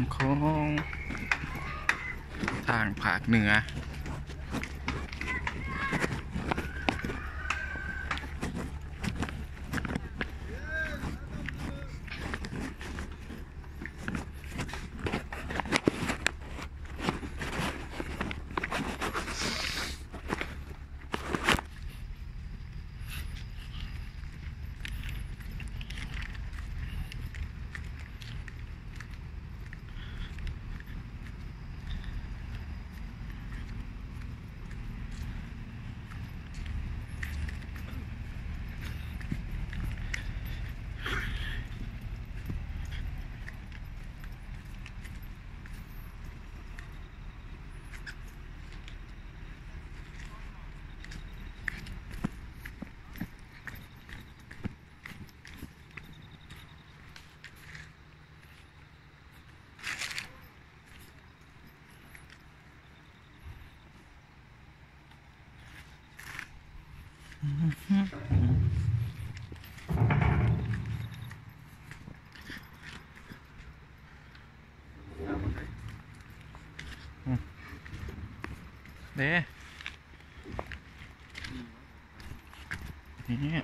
ำของทางภาคเหนือเด้นี่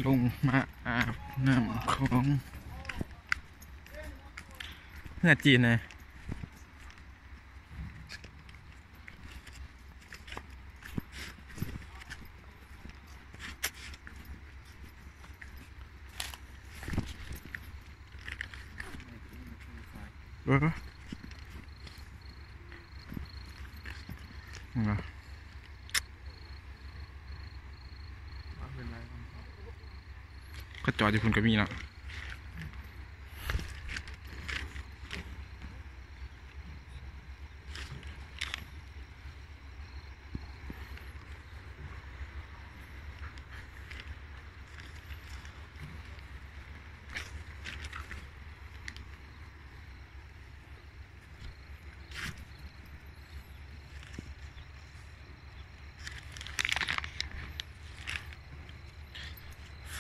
ลงมาอาบน้ำของเพื่อจีนเลยก็จอดอยู่คุณก็มีแล้ว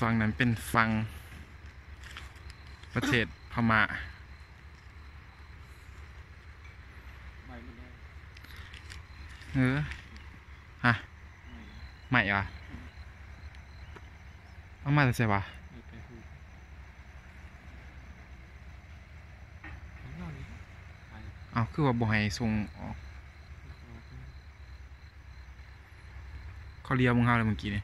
ฝั่งนั้นเป็นฝั่งประเทศพม่าฮะใหม่เหรอเอามาจะใช่ปะเอาคือว่าบ่ให้ส่งออกเขาเรียกมึงเฮาเลยเมื่อกี้นี่